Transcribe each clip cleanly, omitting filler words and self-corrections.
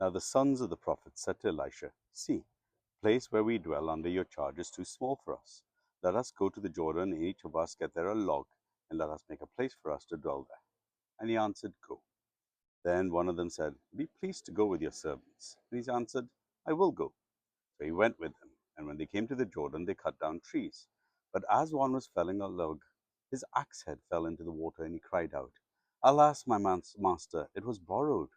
Now the sons of the prophets said to Elisha, See, the place where we dwell under your charge is too small for us. Let us go to the Jordan, and each of us get there a log, and let us make a place for us to dwell there. And he answered, Go. Then one of them said, Be pleased to go with your servants. And he answered, I will go. So he went with them. And when they came to the Jordan, they cut down trees. But as one was felling a log, his axe head fell into the water, and he cried out, Alas, my master, it was borrowed.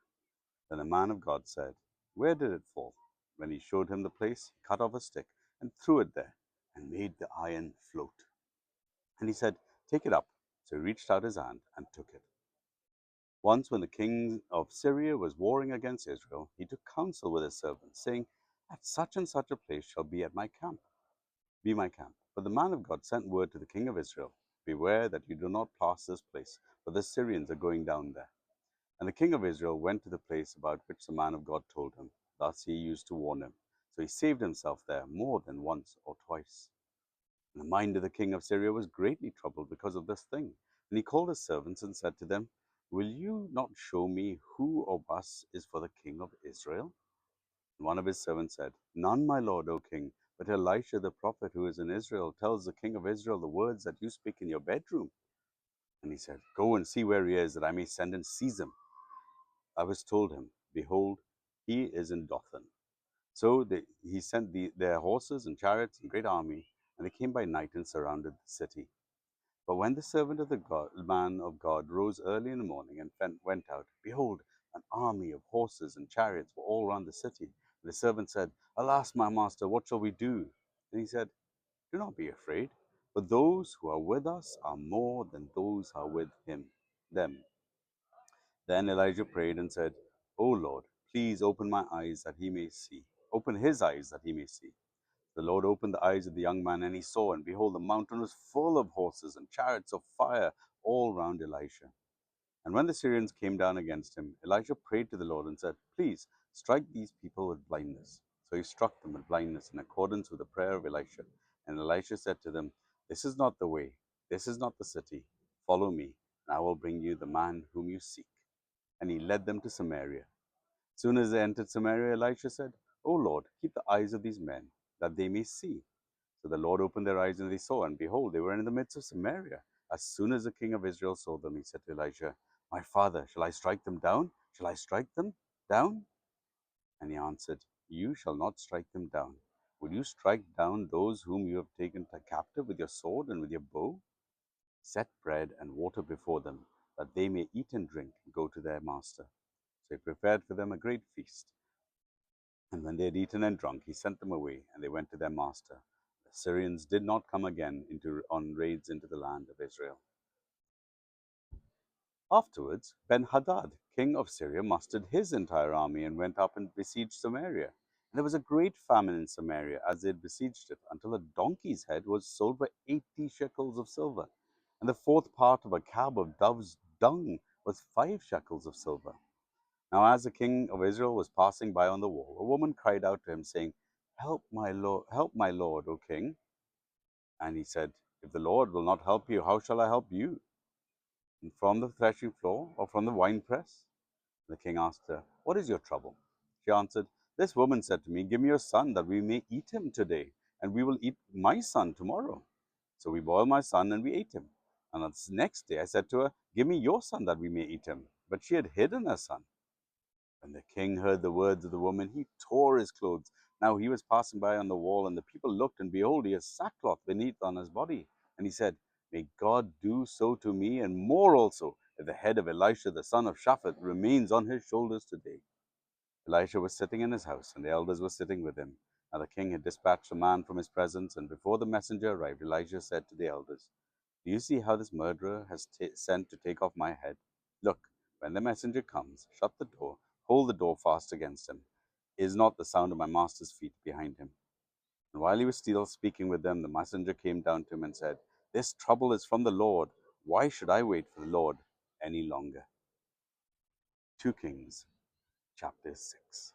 Then the man of God said, Where did it fall? When he showed him the place, he cut off a stick and threw it there, and made the iron float. And he said, Take it up. So he reached out his hand and took it. Once, when the king of Syria was warring against Israel, he took counsel with his servants, saying, At such and such a place shall be my camp. But the man of God sent word to the king of Israel, Beware that you do not pass this place, for the Syrians are going down there. And the king of Israel went to the place about which the man of God told him. Thus he used to warn him. So he saved himself there more than once or twice. And the mind of the king of Syria was greatly troubled because of this thing. And he called his servants and said to them, Will you not show me who of us is for the king of Israel? And one of his servants said, None, my lord, O king, but Elisha the prophet who is in Israel tells the king of Israel the words that you speak in your bedroom. And he said, Go and see where he is, that I may send and seize him. I was told him, Behold, he is in Dothan. So he sent their horses and chariots and great army, and they came by night and surrounded the city. But when the servant of the man of God rose early in the morning and went out, behold, an army of horses and chariots were all round the city. And the servant said, Alas, my master, what shall we do? And he said, Do not be afraid, for those who are with us are more than those who are with them. Then Elijah prayed and said, O Lord, please open my eyes that he may see. Open his eyes that he may see. The Lord opened the eyes of the young man, and he saw, and behold, the mountain was full of horses and chariots of fire all round Elisha. And when the Syrians came down against him, Elijah prayed to the Lord and said, Please strike these people with blindness. So he struck them with blindness in accordance with the prayer of Elisha. And Elisha said to them, This is not the way, this is not the city. Follow me, and I will bring you the man whom you seek. And he led them to Samaria. Soon as they entered Samaria, Elisha said, O Lord, keep the eyes of these men, that they may see. So the Lord opened their eyes, and they saw, and behold, they were in the midst of Samaria. As soon as the king of Israel saw them, he said to Elisha, My father, shall I strike them down? Shall I strike them down? And he answered, You shall not strike them down. Will you strike down those whom you have taken captive with your sword and with your bow? Set bread and water before them, that they may eat and drink and go to their master. So he prepared for them a great feast. And when they had eaten and drunk, he sent them away, and they went to their master. The Syrians did not come again on raids into the land of Israel. Afterwards, Ben-Hadad, king of Syria, mustered his entire army and went up and besieged Samaria. And there was a great famine in Samaria as they had besieged it, until a donkey's head was sold for 80 shekels of silver, and the fourth part of a cab of dove's dung was 5 shekels of silver. Now, as the king of Israel was passing by on the wall, a woman cried out to him, saying, help my lord, O king. And he said, If the Lord will not help you, how shall I help you? And from the threshing floor or from the winepress? The king asked her, What is your trouble? She answered, This woman said to me, Give me your son, that we may eat him today, and we will eat my son tomorrow. So we boiled my son, and we ate him. And on the next day I said to her, Give me your son, that we may eat him. But she had hidden her son. When the king heard the words of the woman, he tore his clothes. Now he was passing by on the wall, and the people looked, and behold, he has sackcloth beneath on his body. And he said, May God do so to me, and more also, if the head of Elisha the son of Shaphat remains on his shoulders today. Elisha was sitting in his house, and the elders were sitting with him. Now the king had dispatched a man from his presence, and before the messenger arrived, Elisha said to the elders, Do you see how this murderer has sent to take off my head? Look, when the messenger comes, shut the door, hold the door fast against him. Is not the sound of my master's feet behind him? And while he was still speaking with them, the messenger came down to him and said, This trouble is from the Lord. Why should I wait for the Lord any longer? 2 Kings chapter 6.